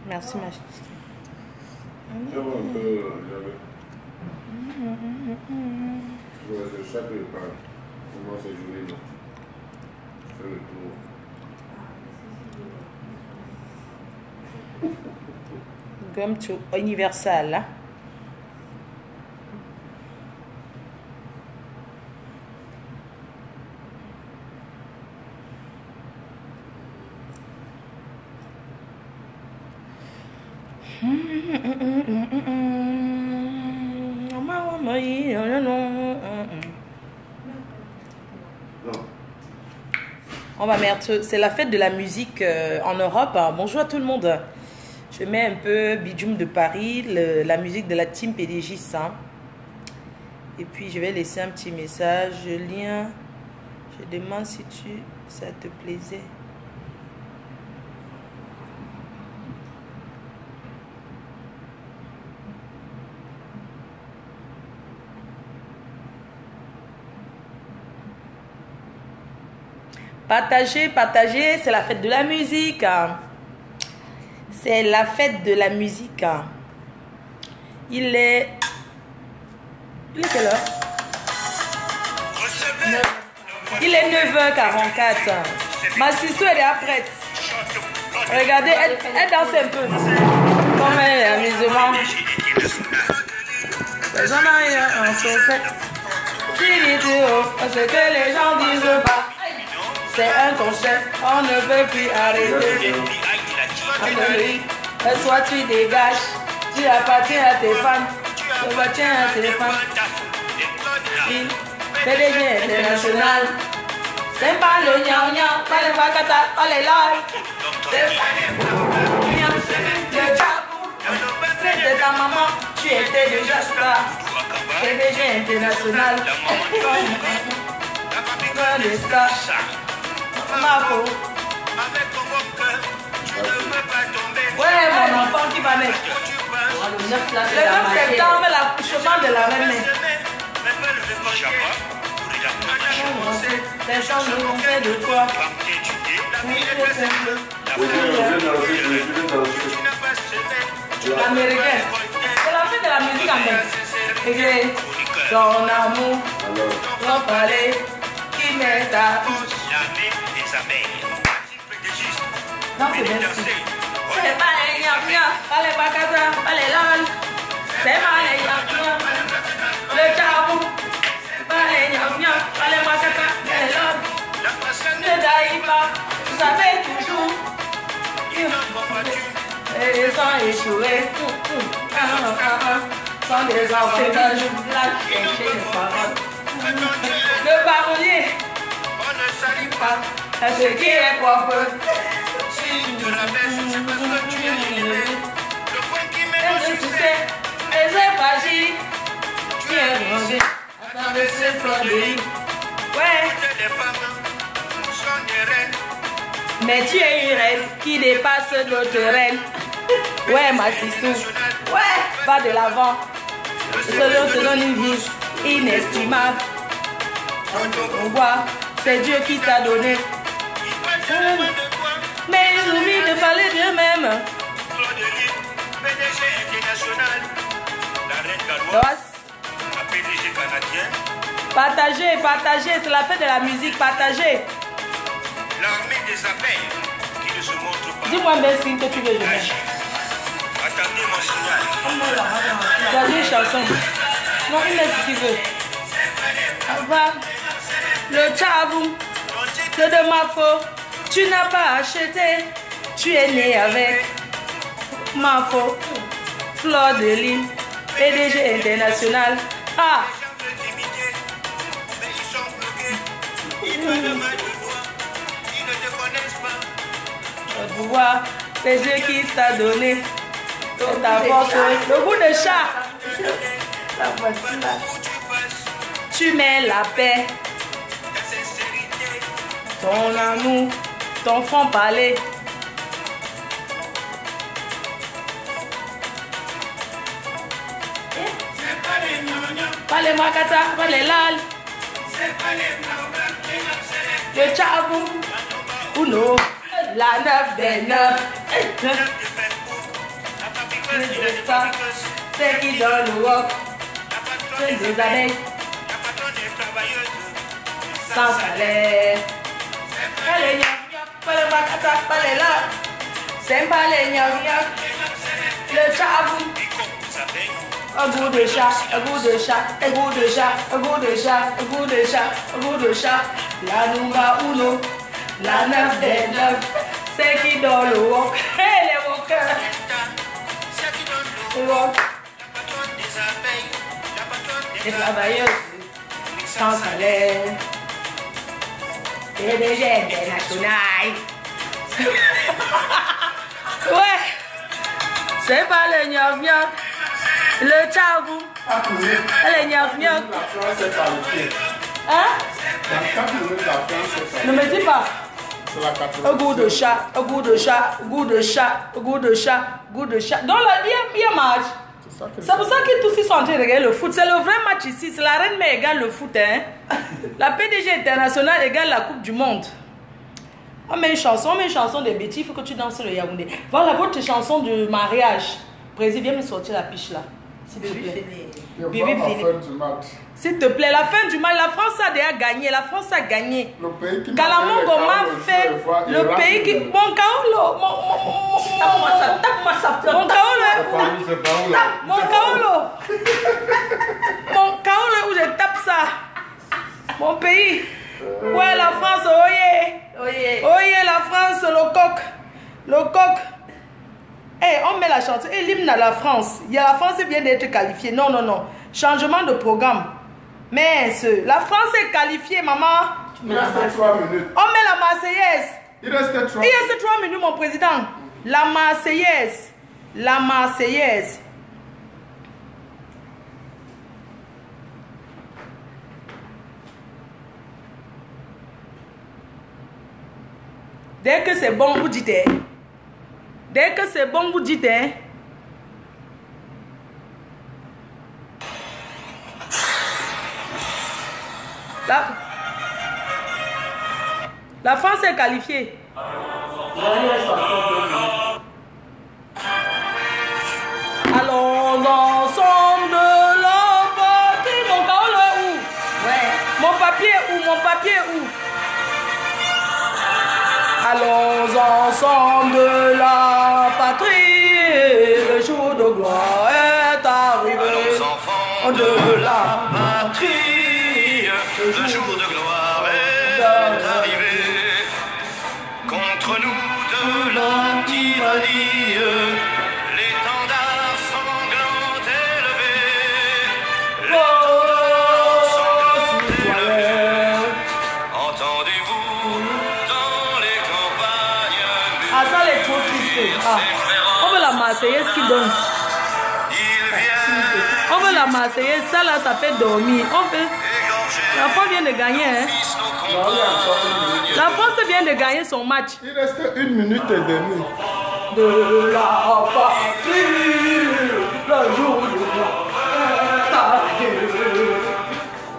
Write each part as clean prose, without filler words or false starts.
Merci, ma chérie. C'est bon, un peu, j'avais. C'est ça que je parle. Comment c'est joli, là. C'est le tour. Gomme to Universal, là. On va mettre, c'est la fête de la musique en Europe. Bonjour à tout le monde. Je mets un peu Bijoum de Paris, la musique de la team PDJ 100. Et puis je vais laisser un petit message. Lien, je demande si ça te plaisait. Partagez, partagez, c'est la fête de la musique. C'est la fête de la musique. Il est quelle heure? Il est 9h44. Ma sister elle est prête. Regardez, elle danse un peu. Comme elle est amusement. Les gens n'ont rien, on se fait. Parce que les gens disent pas. C'est un concert, on ne peut plus arrêter. Soit tu dégages, tu appartiens à tes fans, tu appartiens à tes fans. PDG international, c'est pas le gnang-gnang, pas le wakata, pas les lives. C'est pas le chabou, c'est ta maman, tu étais déjà star. PDG international, les stars. Marco. Ouais, mon enfant qui va naître. Le 9 septembre, l'accouchement de la reine. Les gens nous ont fait de quoi? Américain. C'est la fête de la musique américaine. Ton amour, ton palais, qui met ta bouche. Non, c'est bien sûr. C'est pas les gnang-gnang, pas les bakata, pas les lol. C'est pas les gnang-gnang, le chabou. C'est pas les gnang-gnang, pas les bakata, les lol. Ne daïs pas, vous savez toujours. Et les gens échoués, sans des avantages, le parolier, on ne salue pas. Ce qui est propre, si tu te rabaisses, c'est parce que tu es ignoré. Le point qui mène au succès, et c'est fragile. Tu es rangé à travers ces fleurs de vie. Ouais, les femmes sont des reines. Mais tu es une reine qui dépasse d'autres reines. Ouais, ma sister. Ouais, va de l'avant. Selon te donne une vie inestimable. On voit, c'est Dieu qui t'a donné. Mais ils oublient de parler d'eux-mêmes. Partagez, partagez, c'est la fête de la musique, partagez. L'armée des abeilles qui ne se montre pas. Dis-moi bien ce que tu veux de moi. Attendez mon signal. Choisis une chanson. Non, il met ce qu'il veut. Au revoir. Le chabou, c'est de ma faute. Tu n'as pas acheté, tu es né avec ma faute. Fleur de Lille, PDG international. Ah! Tu vois, c'est Dieu qui t'a donné ta force. Le goût de chat. Tu mets la paix. ton amour, ton franc-parler. Pas les makata, pas les lal. Le chabou, Uno, la 9 des 9. C'est qui donne le rock. C'est des abeilles. Sans salaire. Pas les gnocchi, pas les makata, pas les lal. C'est pas les gnocchi. Le chabou. Un goût de chat, un goût de chat, un goût de chat, un goût de chat, un goût de chat, un goût de chat. La numba uno, la 9 des 9, c'est qui donne le rock. Hey, les rockers. Le rock. Les travailleuses sans salaire. Et des jeunes internationaux. Ouais. C'est pas le gnoc-gnoc. Le chabou. Elle est gnoc-gnoc. Hein? Ne me dis pas. Un goût de chat, un goût de chat, un goût de chat, un goût de chat, un goût de chat. Donc là, il y a match. C'est pour ça que tous ici sont en train de regarder le foot. C'est le vrai match ici. C'est la reine mais égale le foot. Hein? La PDG internationale égale la Coupe du Monde. On met une chanson de Betty. Il faut que tu danses le Yaoundé. Voilà votre chanson de mariage. Président, viens me sortir la piche là. S'il te plaît. S'il te plaît, la fin du match, la France a déjà gagné. La France a gagné. Kalamongo m'a fait le pays qui. Mon Kaolo. Mon Kaolo où je tape ça. Mon pays. Ouais, la France, oye. Oye, la France, le coq. Le coq. Hey, on met la chanson. Et l'hymne à la France. Il y a la France vient d'être qualifiée. Non, non, non. Changement de programme. Mais la France est qualifiée, maman. Il reste 3 minutes. On met la Marseillaise. Il reste 3 minutes. Il reste 3 minutes, mon président. La Marseillaise. La Marseillaise. Dès que c'est bon, vous dites. Dès que c'est bon, vous dites. La France est qualifiée. Allons ensemble de la patrie. Mon Kaolo est où? Ouais. Mon papier est où? Mon papier est où? Allons ensemble de la patrie. Le jour de gloire est arrivé. Allons enfants de la patrie. Le jour de gloire est arrivé. Contre nous de la tyrannie, l'étendard sanglant élevé. L'étendard sanglant élevé. Entendez-vous dans les campagnes. Ah, ça les trop triste. Ah. On veut la Marseillaise qui donne. On veut la Marseillaise, ça là, ça fait dormir. On veut. La France vient de gagner, hein. La France vient de gagner son match. Il reste 1 minute et demie. De la patrie, le jour de gloire est arrivé.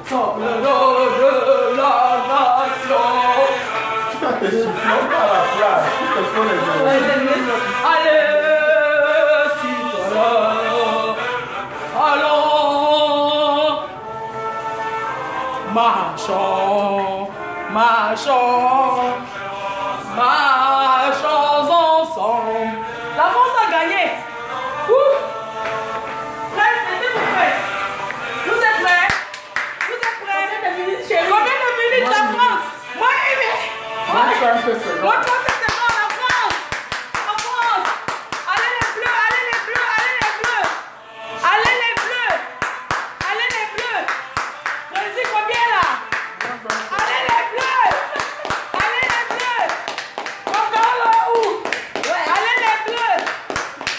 Sans le nom de la nation. Tu vas te souffler par la plage. Tu te fais les deux. Allez, citoyens, allons, marchons, marchons, marchons ensemble. La France a gagné. Prêt? Mettez-vous prêts? Vous êtes prêts? Vous êtes prêts? Combien de minutes la France? Moi, Moi, 30 secondes. Moi, 30 secondes, la France! La France! Allez les bleus! Allez les bleus! Allez les bleus! Allez les bleus! Allez les bleus! Réussis combien là? Allez les bleus! Allez les bleus! Mon corps là où? Allez les bleus!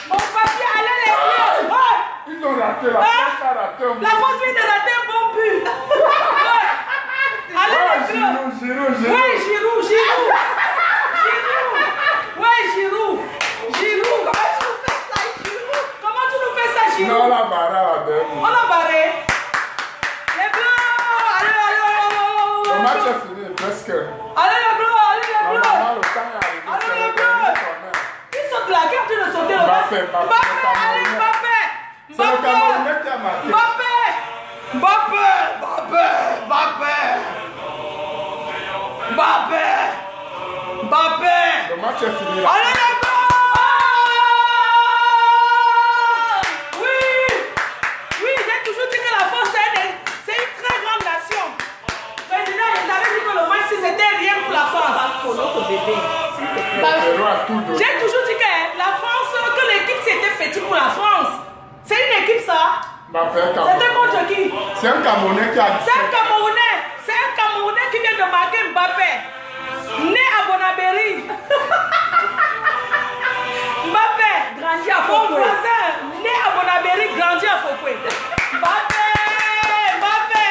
Mon papier, allez les bleus! Ouais. Ils ont raté, la France a raté. La France vient de rater un bon but! Ouais. Allez les bleus! Giroud. Oui, Giroud! Allez le bleu, allez le bleu. Normalement, le temps est arrivé. Allez, C'est le le bleu. dernier corner. Ils sautent la carte de sauter le bas. Mbappé, Allez Mbappé. C'est le Camerounais qui a marqué. Mbappé. Mbappé. Mbappé. Mbappé. Mbappé. Mbappé. Le match est fini là. Allez le bleu. Oui, j'ai toujours dit que la France c'est une très grande nation. Président, il avait dit que le match c'était rien pour la France. Le Pérou a tout donné. J'ai toujours dit que la France, que l'équipe c'était petit pour la France. C'est une équipe ça. Mbappé est C'était Camerounais. contre qui? C'est un Camerounais qui a dit. C'est un Camerounais. C'est un Camerounais qui vient de marquer Mbappé. Né à Bonabéry. Mbappé. Grandi à Mon Fokwe. voisin. Né à Bonabéry, grandi à Fokwe. Mbappé. Mbappé.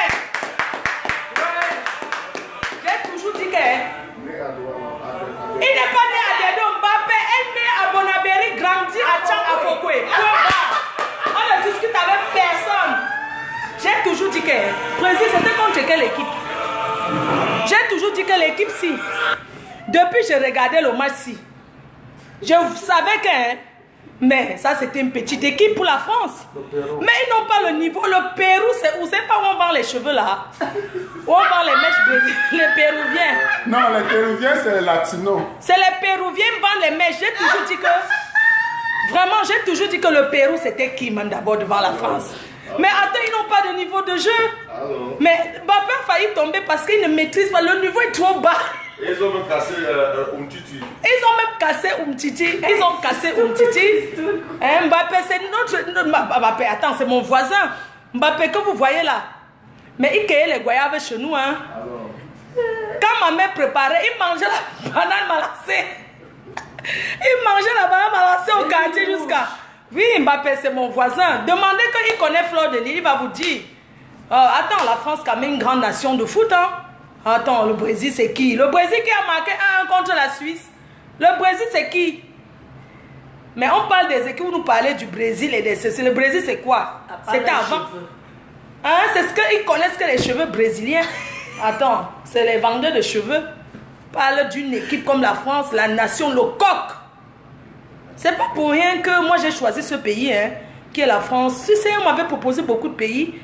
Ouais. J'ai toujours dit que. Il n'est pas né à Dedo. Mbappé est né à Bonabéry, grandi à Tchang à Fokwe. On ne discute avec personne. J'ai toujours dit que Brésil c'était contre quelle équipe? J'ai toujours dit que l'équipe si. Depuis que j'ai regardé le match si. Je savais que mais ça c'était une petite équipe pour la France. Mais ils n'ont pas le niveau. Le Pérou c'est où? C'est pas où on vend les cheveux là. Où on vend les mèches brésiliennes. Les Péruviens. Non, les Péruviens, c'est les Latinos. C'est les Péruviens qui vendent les mèches. J'ai toujours dit que vraiment j'ai toujours dit que le Pérou c'était qui même d'abord devant la France. Mais attends, ils n'ont pas de niveau de jeu. Mais Mbappé a failli tomber parce qu'il ne maîtrise pas. Le niveau est trop bas. Ils ont même cassé Umtiti. Ils ont même cassé Umtiti. Ils ont cassé Umtiti. Mbappé, c'est notre... Mbappé, attends, c'est mon voisin. Mbappé que vous voyez là. Mais il cueillait les goyaves chez nous. Hein. Quand ma mère préparait, il mangeait la banane malassée. Il mangeait la banane malassée au quartier jusqu'à... Oui, Mbappé, c'est mon voisin. Demandez qu'il connaît Fleur de Lys, il va vous dire. Attends, la France, quand même, une grande nation de foot. Hein? Attends, le Brésil, c'est qui? Le Brésil qui a marqué 1 contre la Suisse. Le Brésil, c'est qui? Mais on parle des équipes où nous parlons du Brésil et des... Le Brésil, c'est quoi? C'était avant. Hein? C'est ce qu'ils connaissent que les cheveux brésiliens. Attends, c'est les vendeurs de cheveux. Parle d'une équipe comme la France, la nation, le coq. C'est pas pour rien que moi j'ai choisi ce pays, hein, qui est la France. Si on m'avait proposé beaucoup de pays,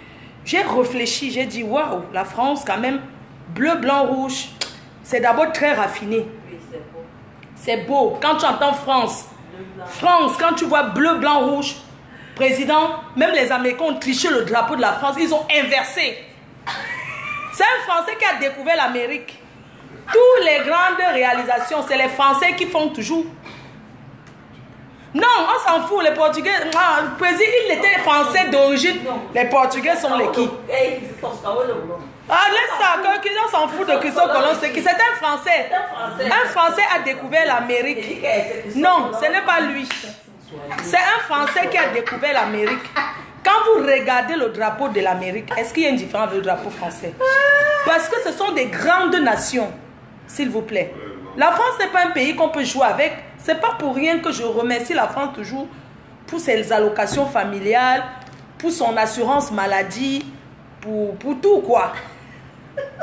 j'ai réfléchi, j'ai dit waouh, la France quand même, bleu, blanc, rouge, c'est d'abord très raffiné. Oui, c'est beau. C'est beau. Quand tu entends France, France, quand tu vois bleu, blanc, rouge, président, même les Américains ont triché le drapeau de la France, ils ont inversé. C'est un Français qui a découvert l'Amérique. Toutes les grandes réalisations, c'est les Français qui font toujours. Non, on s'en fout, les Portugais, le président, il était français d'origine. Les Portugais sont les qui? Ah, laisse ça, on s'en fout de Christophe Colomb, c'est qui? C'est un Français. Un Français a découvert l'Amérique. Non, ce n'est pas lui. C'est un Français qui a découvert l'Amérique. Quand vous regardez le drapeau de l'Amérique, est-ce qu'il y a une différence avec le drapeau français? Parce que ce sont des grandes nations, s'il vous plaît. La France n'est pas un pays qu'on peut jouer avec. C'est pas pour rien que je remercie la France toujours pour ses allocations familiales, pour son assurance maladie, pour tout quoi.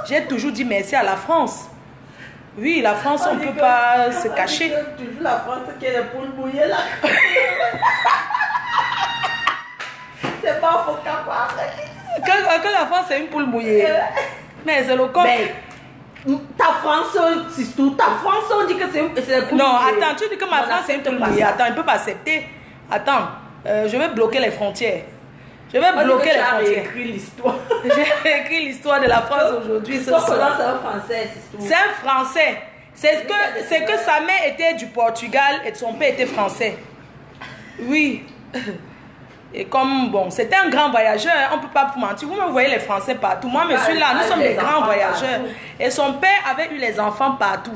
J'ai toujours dit merci à la France. Oui, la France, on ne peut pas se cacher. Toujours la France qui est les poules mouillées là. C'est pas faux que la France est une poule mouillée. Mais c'est le corps. Ta France, surtout, ta France, on dit que c'est les poules non, mouillées. attends, tu dis que ma France est une poule mouillée. Attends, il ne peut pas accepter. Attends, je vais bloquer les frontières. Je vais bloquer les frontières. J'ai écrit l'histoire. J'ai écrit l'histoire de la France aujourd'hui. C'est un Français, c'est un Français. C'est que sa mère était du Portugal et son père était français. Oui. Et comme, bon, c'était un grand voyageur, on ne peut pas vous mentir. Vous me voyez les Français partout. Moi, je suis là, nous sommes des grands voyageurs. Et son père avait eu les enfants partout.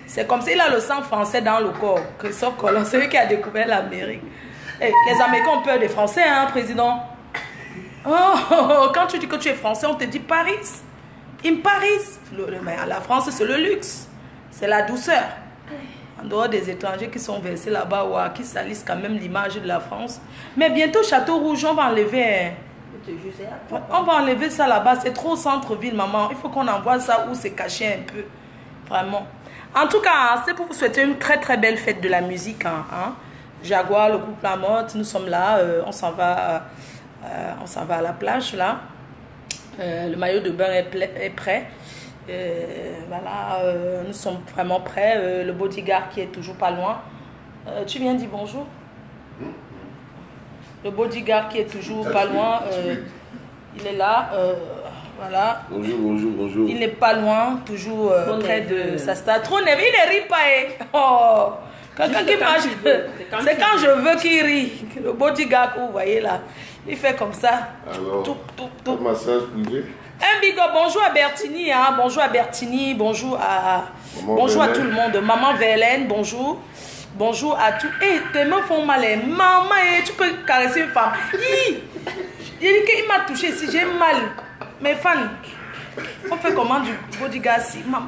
C'est comme s'il a le sang français dans le corps. Christophe Colomb, c'est lui qui a découvert l'Amérique. Les Américains ont peur des Français, hein, président. Oh, quand tu dis que tu es français, on te dit Paris. In Paris. Mais la France, c'est le luxe. C'est la douceur. En dehors des étrangers qui sont versés là-bas, qui salissent quand même l'image de la France. Mais bientôt, Château Rouge, on va enlever. te jure, c'est à toi. On va enlever ça là-bas. C'est trop centre-ville, maman. Il faut qu'on envoie ça où c'est caché un peu. Vraiment. En tout cas, c'est pour vous souhaiter une très très belle fête de la musique. Jaguar, le groupe La Motte, nous sommes là. On s'en va à la plage là. Le maillot de bain est prêt. Voilà, nous sommes vraiment prêts. Le bodyguard qui est toujours pas loin. Tu viens dire bonjour? Le bodyguard qui est toujours pas loin. Il est là. Voilà. Bonjour, bonjour, bonjour. Il n'est pas loin, toujours près de sa stade. Trop nerveux, il ne rit pas. Oh. Quelqu'un qui marche, c'est quand je veux qu'il rit. Le bodyguard, vous voyez là, il fait comme ça. Alors, un massage privé. Un big up, bonjour à Bertini, bonjour à Bertini, bonjour à tout le monde. Maman Verlaine, bonjour. Bonjour à tous. Et tes mains font mal. Maman, tu peux caresser une femme. Il m'a touché ici, j'ai mal. Mes fans, on fait comment du bodyguard?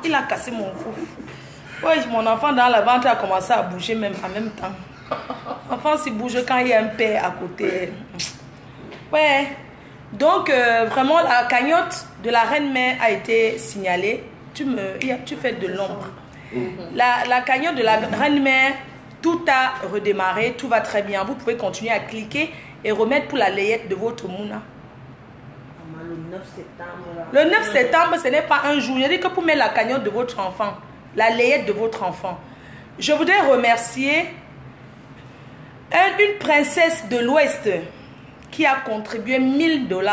Il a cassé mon cou. Ouais, mon enfant dans la ventre a commencé à bouger même en même temps. L'enfant s'il bouge quand il y a un père à côté. Ouais. Donc, vraiment, la cagnotte de la Reine-Mère a été signalée. Tu fais de l'ombre. La cagnotte de la Reine-Mère, tout a redémarré, tout va très bien. Vous pouvez continuer à cliquer et remettre pour la layette de votre mouna. Le 9 septembre. Le 9 septembre, ce n'est pas un jour. Je dis que pour mettre la cagnotte de votre enfant, la layette de votre enfant. Je voudrais remercier une princesse de l'Ouest qui a contribué 1000 $.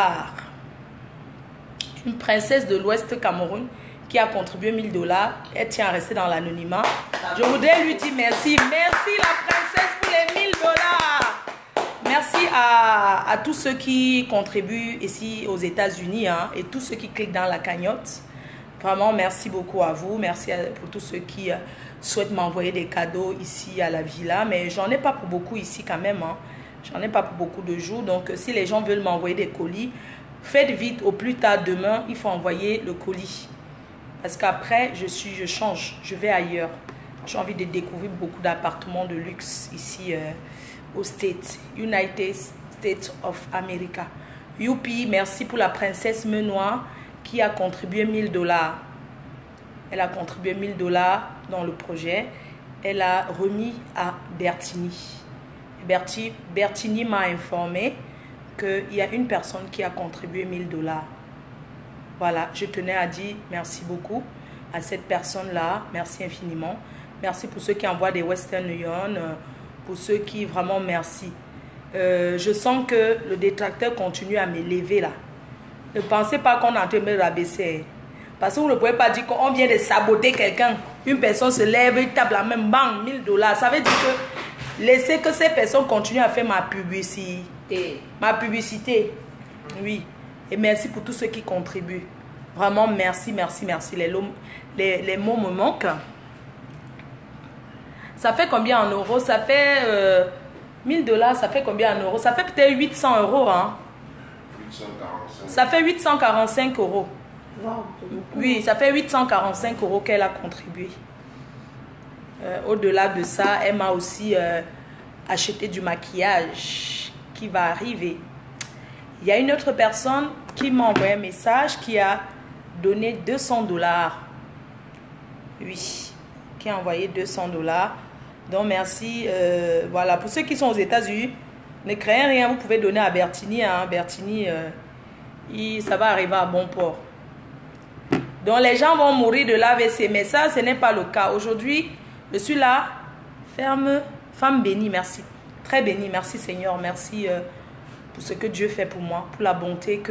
Une princesse de l'Ouest Cameroun qui a contribué 1000 $. Elle tient à rester dans l'anonymat. Je voudrais lui dire merci. Merci la princesse pour les 1000 $. Merci à tous ceux qui contribuent ici aux États-Unis et tous ceux qui cliquent dans la cagnotte. Vraiment, merci beaucoup à vous. Merci pour tous ceux qui souhaitent m'envoyer des cadeaux ici à la villa. Mais j'en ai pas pour beaucoup ici quand même. J'en ai pas pour beaucoup de jours. Donc, si les gens veulent m'envoyer des colis, faites vite. Au plus tard, demain, il faut envoyer le colis. Parce qu'après, je change. Je vais ailleurs. J'ai envie de découvrir beaucoup d'appartements de luxe ici aux States. United States of America. Youpi, merci pour la princesse Menoir qui a contribué 1000 $. Elle a contribué 1000 $ dans le projet. Elle a remis à Bertini. Bertini m'a informé qu'il y a une personne qui a contribué 1000 $. Voilà, je tenais à dire merci beaucoup à cette personne-là. Merci infiniment. Merci pour ceux qui envoient des Western Union. Pour ceux qui, vraiment, merci. Je sens que le détracteur continue à m'élever là. Ne pensez pas qu'on est en train de me rabaisser. Parce que vous ne pouvez pas dire qu'on vient de saboter quelqu'un. Une personne se lève, il tape la même, bang, 1000 $. Ça veut dire que laissez que ces personnes continuent à faire ma publicité. Ma publicité. Oui. Et merci pour tous ceux qui contribuent. Vraiment, merci, merci, merci. Les mots me manquent. Ça fait combien en euros? Ça fait 1000 $, ça fait combien en euros? Ça fait peut-être 800 €. 845. Ça fait 845 €. Wow, Oui, ça fait 845 € qu'elle a contribué. Au-delà de ça, elle m'a aussi acheté du maquillage qui va arriver. Il y a une autre personne qui m'a envoyé un message qui a donné 200 $. Oui, qui a envoyé 200 $. Donc merci. Voilà, pour ceux qui sont aux États-Unis, ne craignez rien, vous pouvez donner à Bertini. Bertini, ça va arriver à bon port. Donc les gens vont mourir de l'AVC, mais ça, ce n'est pas le cas. Aujourd'hui, je suis là, femme bénie, merci. Très bénie, merci Seigneur, merci pour ce que Dieu fait pour moi, pour la bonté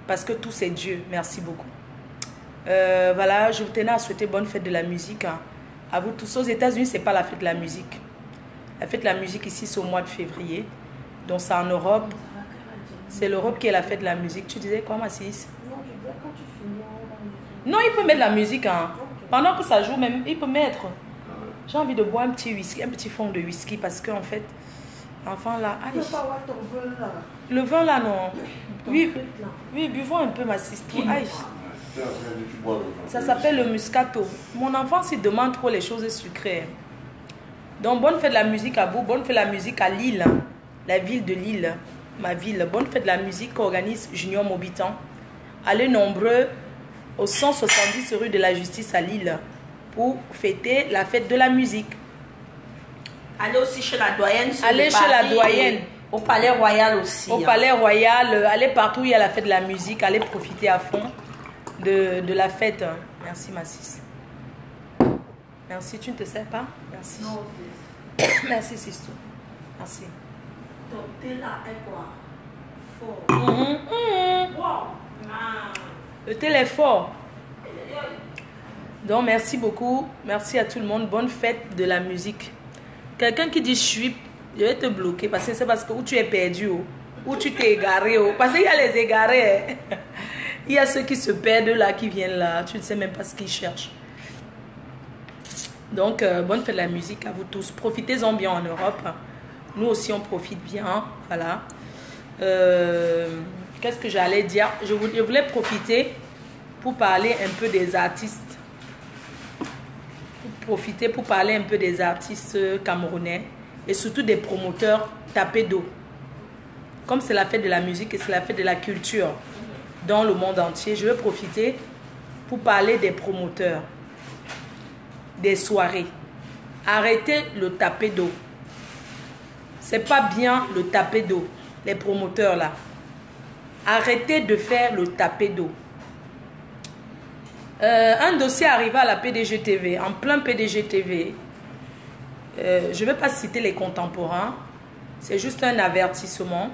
parce que tout c'est Dieu. Merci beaucoup. Voilà, je vous tenais à souhaiter bonne fête de la musique. À vous tous. Aux États-Unis, c'est pas la fête de la musique. La fête de la musique ici, c'est au mois de février. Donc c'est en Europe. C'est l'Europe qui est la fête de la musique. Tu disais quoi, Massis? Non, je disais quand tu finis. Non, il peut mettre la musique. Pendant que ça joue, même, il peut mettre. J'ai envie de boire un petit whisky, un petit fond de whisky parce qu'en fait, l'enfant là. Tu ne peux pas avoir ton vin là. Le vin là, non. Oui, oui, buvons un peu, Massis. Aïe. Ça s'appelle le Muscato. Mon enfant s'il demande trop les choses sucrées. Donc bonne fête de la musique à vous, bonne fête de la musique à Lille, la ville de Lille. ma ville. Bonne fête de la musique qu'organise Junior Mobitan. Allez nombreux au 170 rue de la Justice à Lille pour fêter la fête de la musique. Allez aussi chez la doyenne. Allez chez la doyenne. Au Palais Royal aussi. Au Palais Royal, allez partout où il y a la fête de la musique, allez profiter à fond de la fête. Merci Massis. Merci, tu ne te sers pas? Merci. Non, merci Sisto. Merci. ton thé là est quoi? Fort. Wow. Le thé est fort. Donc merci beaucoup. Merci à tout le monde. Bonne fête de la musique. Quelqu'un qui dit je vais te bloquer parce que c'est parce que où tu es perdu, où tu t'es égaré. Parce qu'il y a les égarés. Il y a ceux qui se perdent là, qui viennent là. Tu ne sais même pas ce qu'ils cherchent. Donc, bonne fête de la musique à vous tous. Profitez-en bien en Europe. Nous aussi, on profite bien. Voilà. Qu'est-ce que j'allais dire? Je voulais profiter pour parler un peu des artistes. Pour parler un peu des artistes camerounais et surtout des promoteurs tapés d'eau. Comme c'est la fête de la musique et c'est la fête de la culture dans le monde entier, je vais profiter pour parler des promoteurs, des soirées. Arrêtez le tapé d'eau. C'est pas bien le tapé d'eau, les promoteurs là. Arrêtez de faire le tapé d'eau. Un dossier arrivé à la PDG TV, en plein PDG TV. Je ne vais pas citer les contemporains, c'est juste un avertissement.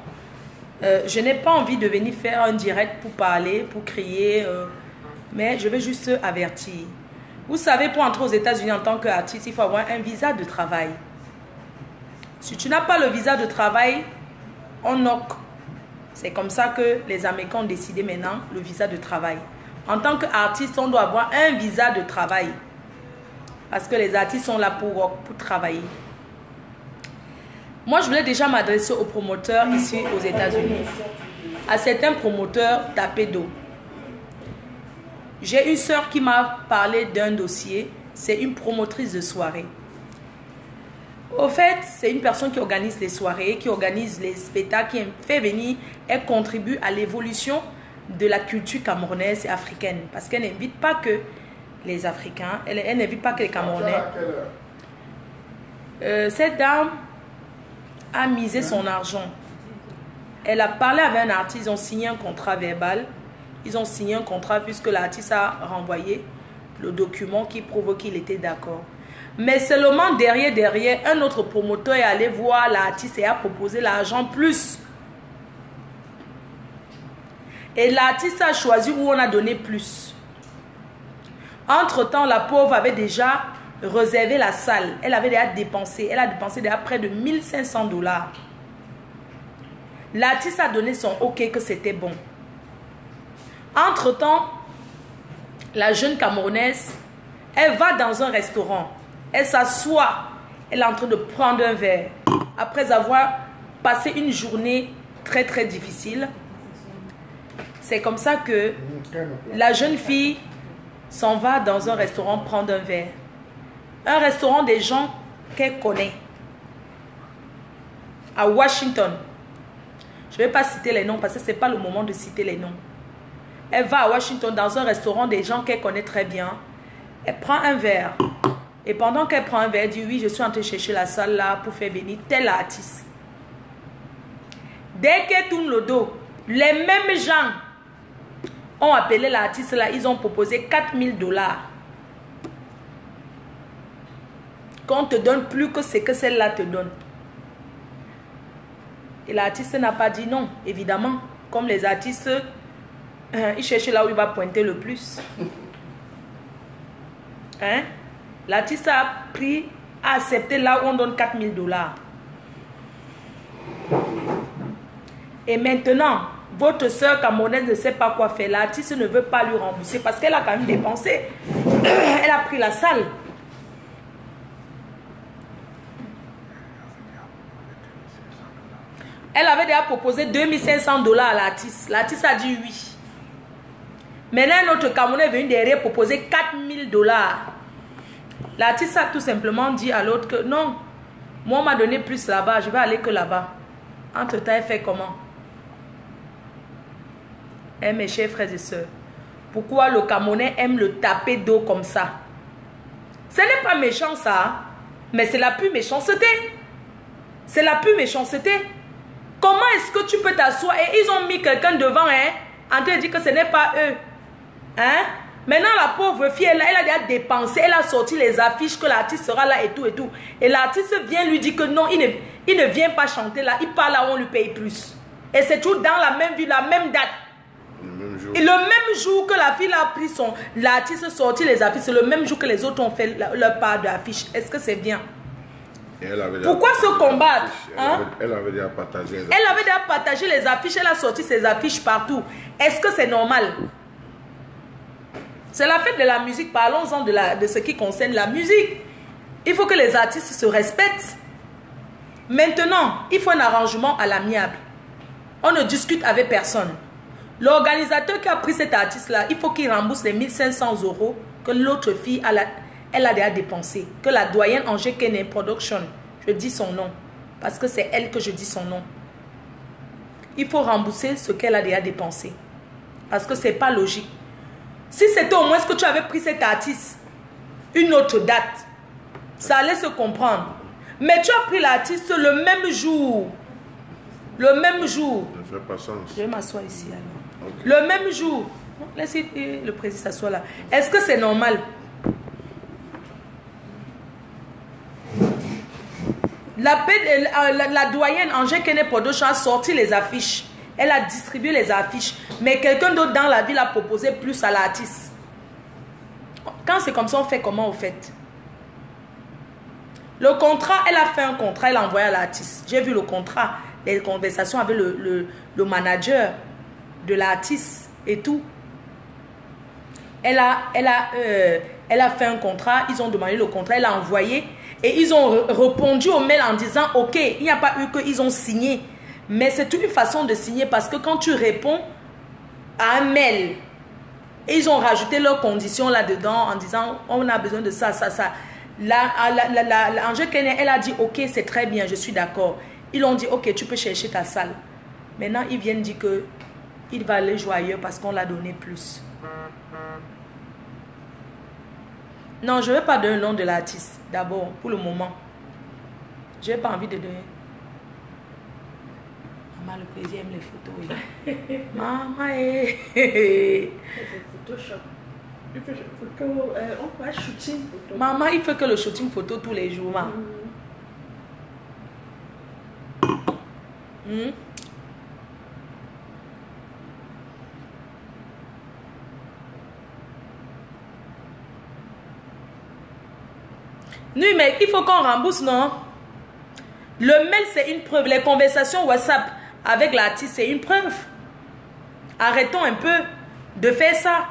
Je n'ai pas envie de venir faire un direct pour parler, pour crier, mais je vais juste avertir. Vous savez, pour entrer aux États-Unis en tant qu'artiste, il faut avoir un visa de travail. Si tu n'as pas le visa de travail, on knock. C'est comme ça que les Américains ont décidé maintenant le visa de travail. En tant qu'artiste, on doit avoir un visa de travail. Parce que les artistes sont là pour travailler. Moi, je voulais déjà m'adresser aux promoteurs ici aux États-Unis. À certains promoteurs tapés d'eau. J'ai une soeur qui m'a parlé d'un dossier. C'est une promotrice de soirée. Au fait, c'est une personne qui organise les soirées, qui organise les spectacles, qui fait venir, elle contribue à l'évolution de la culture camerounaise et africaine. Parce qu'elle n'invite pas que les Africains, elle n'invite pas que les Camerounais. Cette dame a misé son argent. Elle a parlé avec un artiste, ils ont signé un contrat verbal. Ils ont signé un contrat puisque l'artiste a renvoyé le document qui prouve qu'il était d'accord. Mais seulement derrière, un autre promoteur est allé voir l'artiste et a proposé l'argent plus. Et l'artiste a choisi où on a donné plus. Entre-temps, la pauvre avait déjà réservé la salle. Elle avait déjà dépensé. Elle a dépensé déjà près de 1500 $. L'artiste a donné son OK que c'était bon. Entre-temps, la jeune Camerounaise, elle va dans un restaurant. Elle s'assoit. Elle est en train de prendre un verre. Après avoir passé une journée très très difficile. C'est comme ça que la jeune fille s'en va dans un restaurant prendre un verre. Un restaurant des gens qu'elle connaît. À Washington. Je ne vais pas citer les noms parce que ce n'est pas le moment de citer les noms. Elle va à Washington dans un restaurant des gens qu'elle connaît très bien. Elle prend un verre. Et pendant qu'elle prend un verre, elle dit oui, je suis en train de chercher la salle là pour faire venir tel artiste. Dès qu'elle tourne le dos, les mêmes gens ont appelé l'artiste là, ils ont proposé 4000 $. Qu'on te donne plus que ce que celle-là te donne. Et l'artiste n'a pas dit non, évidemment. Comme les artistes, ils cherchent là où il va pointer le plus. Hein? L'artiste a accepté là où on donne 4000 $. Et maintenant, votre soeur camerounaise ne sait pas quoi faire. L'artiste ne veut pas lui rembourser parce qu'elle a quand même dépensé. Elle a pris la salle. Elle avait déjà proposé 2500 $ à l'artiste. L'artiste a dit oui. Maintenant, un autre Camerounais est venu derrière proposer 4000 $. L'artiste a tout simplement dit à l'autre que non, moi on m'a donné plus là-bas, je vais aller que là-bas. Entre-temps, elle fait comment? Eh, mes chers frères et sœurs, pourquoi le Camerounais aime le taper d'eau comme ça? Ce n'est pas méchant ça, mais c'est la pure méchanceté. C'est la pure méchanceté. Comment est-ce que tu peux t'asseoir et ils ont mis quelqu'un devant, hein, en train de dire que ce n'est pas eux. Hein? Maintenant, la pauvre fille, elle a déjà dépensé, elle a sorti les affiches que l'artiste sera là et tout et tout. Et l'artiste vient lui dire que non, il ne vient pas chanter là, il part là où on lui paye plus. Et c'est tout dans la même ville, la même date. Et le même jour que la fille a pris l'artiste sorti les affiches, c'est le même jour que les autres ont fait leur part d'affiches. Est-ce que c'est bien? Pourquoi se combattre? Hein? Elle avait déjà partagé les affiches. Elle avait déjà partagé les affiches, elle a sorti ses affiches partout. Est-ce que c'est normal? C'est la fête de la musique, parlons-en de ce qui concerne la musique. Il faut que les artistes se respectent. Maintenant, il faut un arrangement à l'amiable. On ne discute avec personne. L'organisateur qui a pris cet artiste-là, il faut qu'il rembourse les 1500 € que l'autre fille, elle a déjà dépensé. Que la doyenne Angé Kene Production, je dis son nom, parce que c'est elle que je dis son nom. Il faut rembourser ce qu'elle a déjà dépensé. Parce que ce n'est pas logique. Si c'était au moins ce que tu avais pris cet artiste, une autre date, ça allait se comprendre. Mais tu as pris l'artiste le même jour. Le même jour. Ça ne fait pas sens. Je vais m'asseoir ici alors. Okay. Le même jour. Laissez le président s'asseoir là. Est-ce que c'est normal? La doyenne Angé Kene Production a sorti les affiches. Elle a distribué les affiches. Mais quelqu'un d'autre dans la ville a proposé plus à l'artiste. Quand c'est comme ça, on fait comment on fait? Le contrat, elle a fait un contrat, elle a envoyé à l'artiste. J'ai vu le contrat, les conversations avec le manager de l'artiste et tout. Elle a fait un contrat, ils ont demandé le contrat, elle a envoyé. Et ils ont répondu au mail en disant, ok, il n'y a pas eu qu'ils ont signé. Mais c'est une façon de signer parce que quand tu réponds à un mail, ils ont rajouté leurs conditions là-dedans en disant, on a besoin de ça, ça, ça. Angé Kene, elle a dit, ok, c'est très bien, je suis d'accord. Ils ont dit, ok, tu peux chercher ta salle. Maintenant, ils viennent dire qu'il va aller jouer ailleurs parce qu'on l'a donné plus. Non, je ne vais pas donner le nom de l'artiste, d'abord, pour le moment. Je n'ai pas envie de donner. Maman, le président aime les photos. Oui. Maman, C'est Photoshop. Il faut que on va shooting photo. Maman, il fait que le shooting photo tous les jours. Oui, mais il faut qu'on rembourse, non? Le mail, c'est une preuve. Les conversations WhatsApp avec l'artiste, c'est une preuve. Arrêtons un peu de faire ça.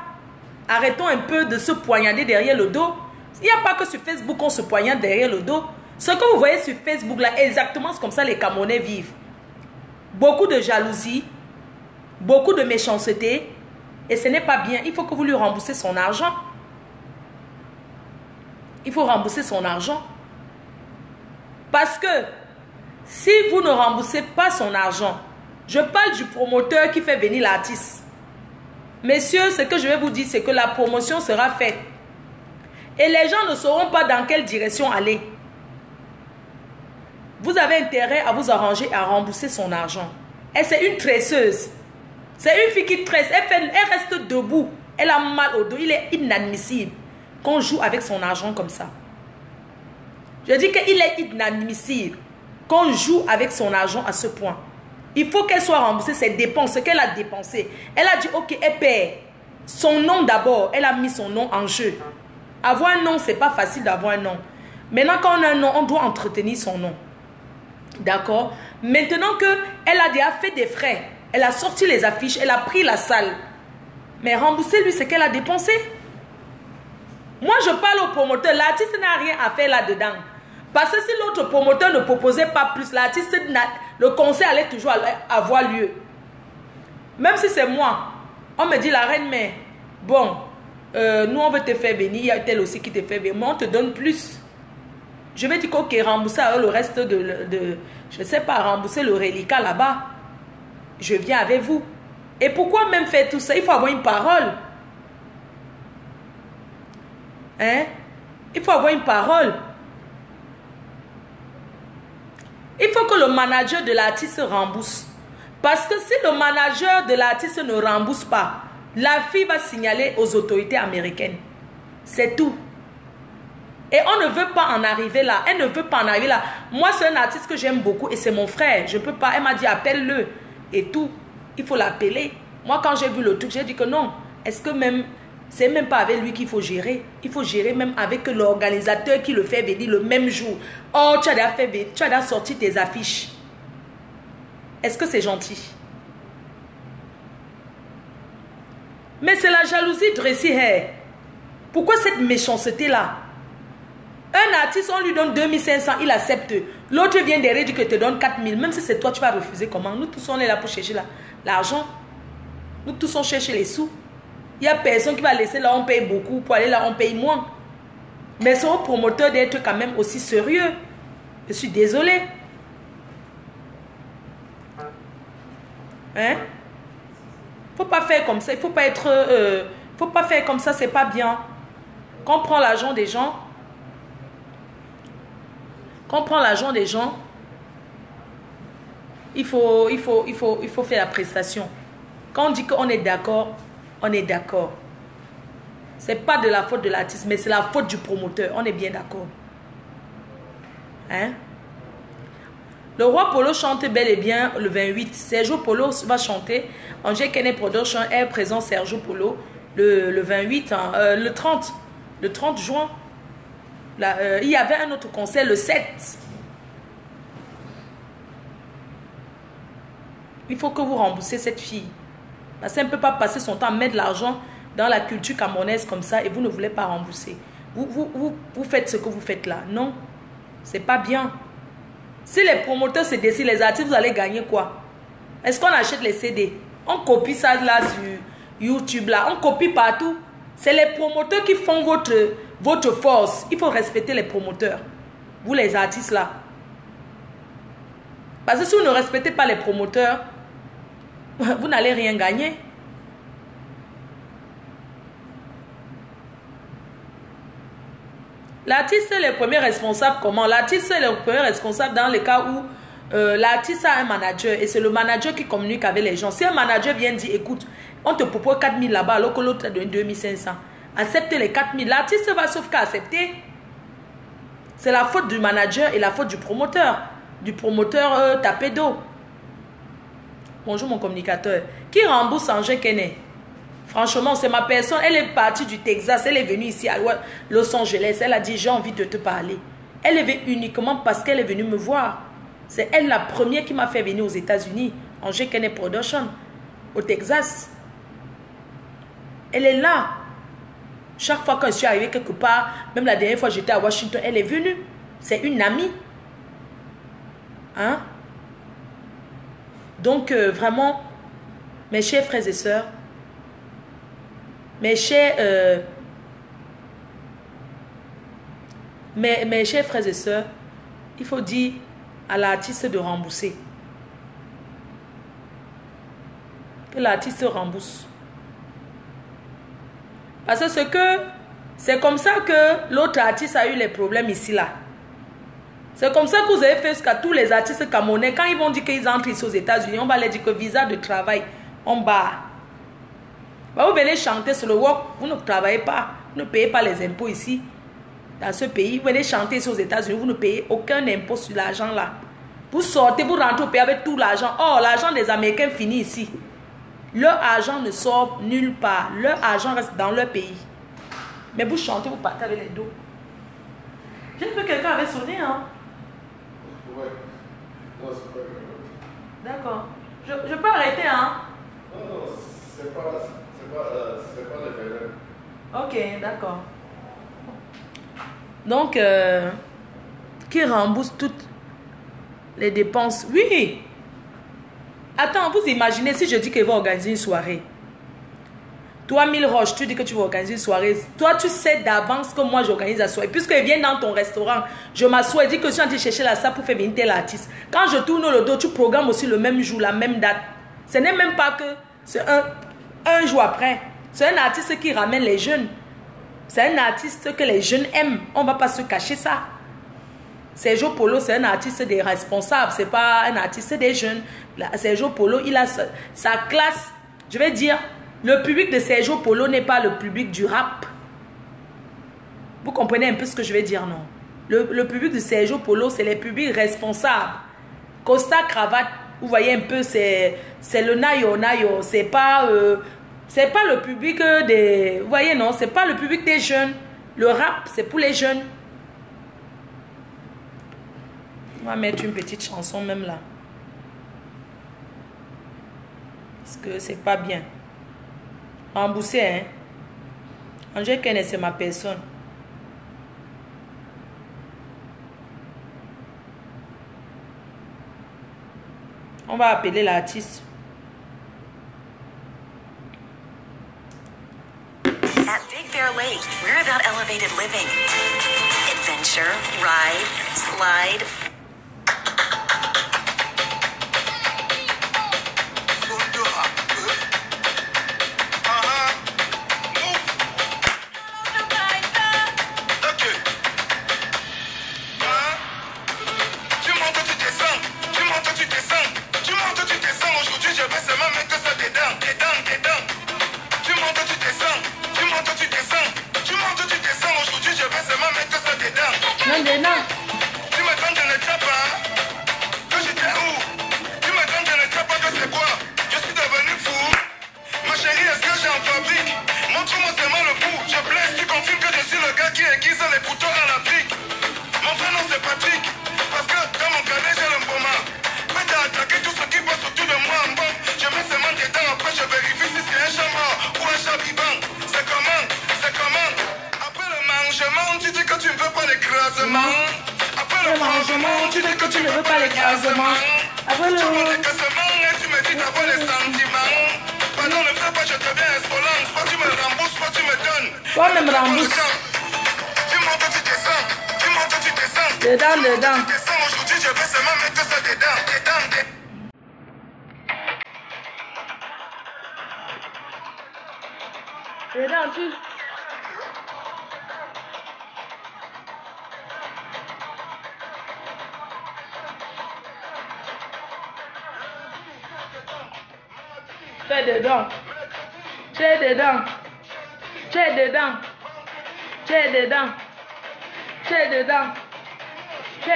Arrêtons un peu de se poignarder derrière le dos. Il n'y a pas que sur Facebook qu'on se poignarde derrière le dos. Ce que vous voyez sur Facebook, là, exactement c'est comme ça les Camerounais vivent. Beaucoup de jalousie, beaucoup de méchanceté. Et ce n'est pas bien. Il faut que vous lui remboursez son argent. Il faut rembourser son argent. Parce que si vous ne remboursez pas son argent, je parle du promoteur qui fait venir l'artiste. Messieurs, ce que je vais vous dire, c'est que la promotion sera faite. Et les gens ne sauront pas dans quelle direction aller. Vous avez intérêt à vous arranger et à rembourser son argent. Et c'est une tresseuse. C'est une fille qui tresse. Elle reste debout. Elle a mal au dos. Il est inadmissible qu'on joue avec son argent comme ça. Je dis qu'il est inadmissible qu'on joue avec son argent à ce point. Il faut qu'elle soit remboursée ses dépenses, ce qu'elle a dépensé. Elle a dit, ok, elle paie. Son nom d'abord, elle a mis son nom en jeu. Avoir un nom, c'est pas facile d'avoir un nom. Maintenant, quand on a un nom, on doit entretenir son nom. D'accord? Maintenant qu'elle a déjà fait des frais, elle a sorti les affiches, elle a pris la salle. Mais remboursez-lui ce qu'elle a dépensé. Moi, je parle au promoteur. L'artiste n'a rien à faire là-dedans. Parce que si l'autre promoteur ne proposait pas plus, l'artiste, le concert allait toujours avoir lieu. Même si c'est moi, on me dit la reine, mais bon, nous on veut te faire venir, il y a tel aussi qui te fait venir, mais on te donne plus. Je vais dire ok, rembourser le reste je ne sais pas, rembourser le reliquat là-bas. Je viens avec vous. Et pourquoi même faire tout ça? Il faut avoir une parole. Hein? Il faut avoir une parole. Il faut que le manager de l'artiste rembourse. Parce que si le manager de l'artiste ne rembourse pas, la fille va signaler aux autorités américaines. C'est tout. Et on ne veut pas en arriver là. Elle ne veut pas en arriver là. Moi, c'est un artiste que j'aime beaucoup et c'est mon frère. Je ne peux pas. Elle m'a dit appelle-le et tout. Il faut l'appeler. Moi, quand j'ai vu le truc, j'ai dit que non. Est-ce que même... C'est même pas avec lui qu'il faut gérer. Il faut gérer même avec l'organisateur qui le fait venir le même jour. Oh, tu as déjà sorti tes affiches. Est-ce que c'est gentil? Mais c'est la jalousie dressée. Hey. Pourquoi cette méchanceté-là? Un artiste, on lui donne 2500, il accepte. L'autre vient derrière, dit que te donne 4000. Même si c'est toi, tu vas refuser comment? Nous tous, on est là pour chercher l'argent. Nous tous, on cherche les sous. Il n'y a personne qui va laisser là, on paye beaucoup. Pour aller là, on paye moins. Mais c'est au promoteur d'être quand même aussi sérieux. Je suis désolée. Hein? Faut pas faire comme ça. Il faut pas être... faut pas faire comme ça, c'est pas bien. Quand on prend l'argent des gens... Quand on prend l'argent des gens... Il faut faire la prestation. Quand on dit qu'on est d'accord... On est d'accord. Ce n'est pas de la faute de l'artiste, mais c'est la faute du promoteur. On est bien d'accord. Hein? Le roi Polo chante bel et bien le 28. Sergio Polo va chanter. Angel Kene Production est présent Sergio Polo le 28, hein, le 30 juin. Là, il y avait un autre concert le 7. Il faut que vous remboursez cette fille. Parce qu'elle ne peut pas passer son temps à mettre de l'argent dans la culture camerounaise comme ça et vous ne voulez pas rembourser. Vous faites ce que vous faites là. Non, c'est pas bien. Si les promoteurs se décident, les artistes, vous allez gagner quoi? Est-ce qu'on achète les CD? On copie ça là sur YouTube là. On copie partout. C'est les promoteurs qui font votre force. Il faut respecter les promoteurs. Vous les artistes là. Parce que si vous ne respectez pas les promoteurs, vous n'allez rien gagner. L'artiste est le premier responsable. Comment? L'artiste est le premier responsable dans le cas où l'artiste a un manager et c'est le manager qui communique avec les gens. Si un manager vient dire, écoute, on te propose 4000 là-bas alors que l'autre a donné 2500. Acceptez les 4000. L'artiste va sauf qu'à accepter. C'est la faute du manager et la faute du promoteur. Du promoteur tapé d'eau. Bonjour mon communicateur. Qui rembourse Angel Kene? Franchement, c'est ma personne. Elle est partie du Texas. Elle est venue ici à Los Angeles. Elle a dit, j'ai envie de te parler. Elle est venue uniquement parce qu'elle est venue me voir. C'est elle la première qui m'a fait venir aux États-Unis. Angel Kene Production. Au Texas. Elle est là. Chaque fois que je suis arrivée quelque part, même la dernière fois j'étais à Washington, elle est venue. C'est une amie. Hein? Donc, vraiment, mes chers frères et sœurs, mes chers frères et sœurs, il faut dire à l'artiste de rembourser. Que l'artiste rembourse. Parce que c'est comme ça que l'autre artiste a eu les problèmes ici, là. C'est comme ça que vous avez fait jusqu'à tous les artistes camerounais. Quand ils vont dire qu'ils entrent ici aux États-Unis, on va leur dire que visa de travail, on bat. Bah, vous venez chanter sur le work, vous ne travaillez pas, vous ne payez pas les impôts ici, dans ce pays. Vous venez chanter ici aux États-Unis, vous ne payez aucun impôt sur l'argent là. Vous sortez, vous rentrez au pays avec tout l'argent. Oh, l'argent des Américains finit ici. Leur argent ne sort nulle part. Leur argent reste dans leur pays. Mais vous chantez, vous partez avec les dos. J'ai cru que quelqu'un avait sonné, hein? Ouais. Non, c'est pas grave. D'accord. Je peux arrêter, hein? Non, c'est pas le phénomène. Ok, d'accord. Donc, qui rembourse toutes les dépenses? Oui. Attends, vous imaginez si je dis qu'il va organiser une soirée. Toi, 1000 roches, tu dis que tu vas organiser une soirée. Toi, tu sais d'avance que moi, j'organise la soirée. Puisqu'il vient dans ton restaurant, je m'assois et dis que je suis en train de chercher la salle pour faire venir tel artiste. Quand je tourne le dos, tu programmes aussi le même jour, la même date. Ce n'est même pas que C'est un jour après. C'est un artiste qui ramène les jeunes. C'est un artiste que les jeunes aiment. On ne va pas se cacher ça. Sergio Polo, c'est un artiste des responsables. Ce n'est pas un artiste des jeunes. Sergio Polo, il a sa classe. Je vais dire, le public de Sergio Polo n'est pas le public du rap. Vous comprenez un peu ce que je vais dire, non? Le public de Sergio Polo, c'est les publics responsables. Costa Cravate, vous voyez un peu, c'est le nayo. C'est pas le public des... Vous voyez, non? C'est pas le public des jeunes. Le rap, c'est pour les jeunes. On va mettre une petite chanson même là. Parce que c'est pas bien. Remboursé, hein? Angèle Kenne, c'est ma personne. On va appeler l'artiste. At Big Bear Lake, we're about elevated living. Adventure, ride, slide.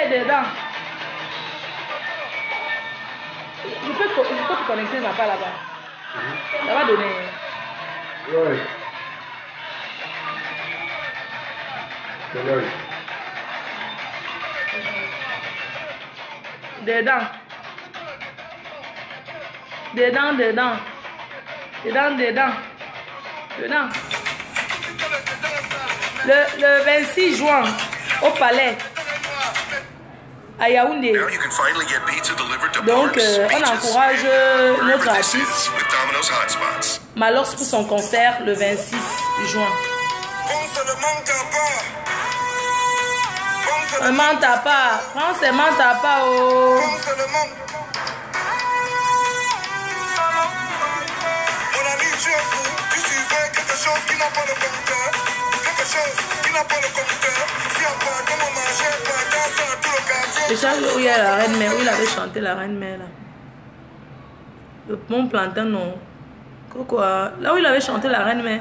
Dedans. Je peux te connecter ma part là-bas. Ça va donner. Ouais. C'est vrai. Dedans. Le 26 juin, au palais, à Yaoundé. Donc, on encourage notre artiste Malox pour son concert le 26 juin. Un manta pas, prends ces manta pas oh. Je cherche où il y a la reine mère, où il avait chanté la reine mère là. Le Mont Plantain non. Quoi? Là où il avait chanté la reine mère.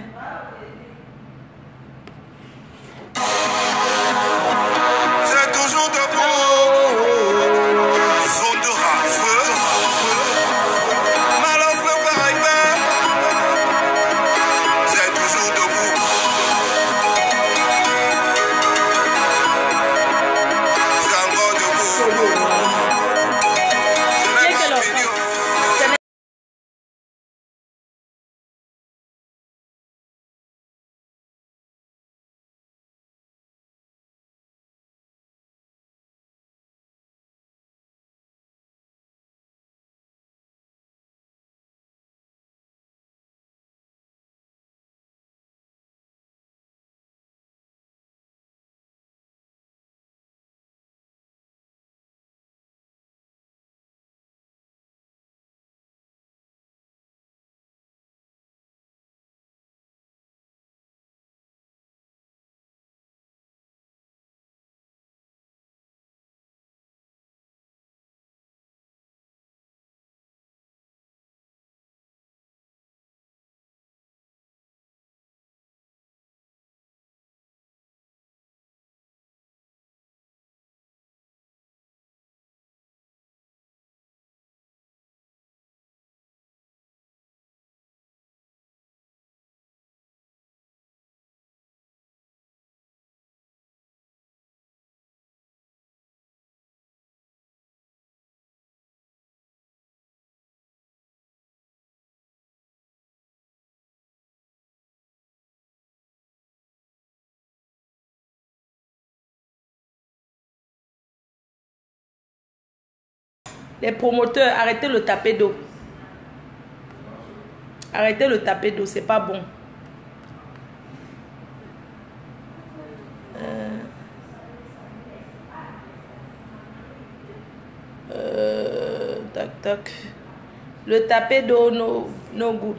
Les promoteurs, arrêtez le taper d'eau. Arrêtez le taper d'eau, c'est pas bon. Tac, tac. Le taper d'eau, no good.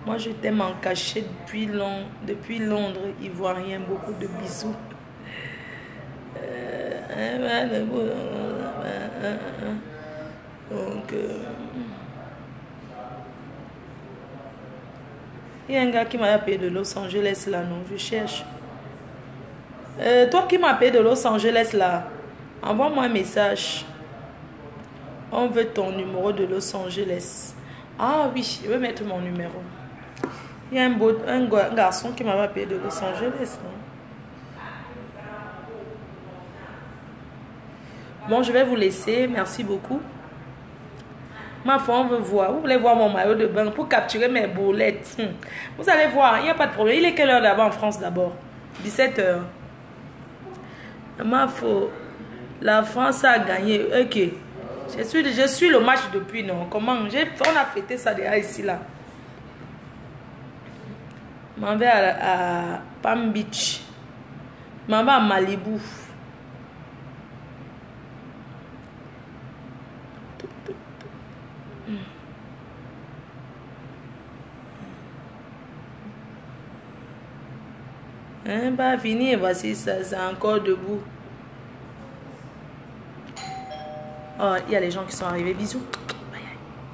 Moi, je t'aime en cachette depuis Londres, Ivoirien. Beaucoup de bisous. Donc, il y a un gars qui m'a appelé de Los Angeles là, non? Je cherche. Toi qui m'as appelé de Los Angeles là, envoie-moi un message. On veut ton numéro de Los Angeles. Ah oui, je vais mettre mon numéro. Il y a un garçon qui m'a appelé de Los Angeles. Non? Bon, je vais vous laisser. Merci beaucoup. Ma foi, on veut voir. Vous voulez voir mon maillot de bain pour capturer mes boulettes. Vous allez voir, il n'y a pas de problème. Il est quelle heure là-bas en France d'abord? 17 h. Ma foi, la France a gagné. Ok. Je suis le match depuis, non? Comment? On a fêté ça déjà ici, là. Je m'en vais à Palm Beach. Je m'en vais à Malibu. Pas fini, voici ça, c'est encore debout. Oh, il y a les gens qui sont arrivés, bisous.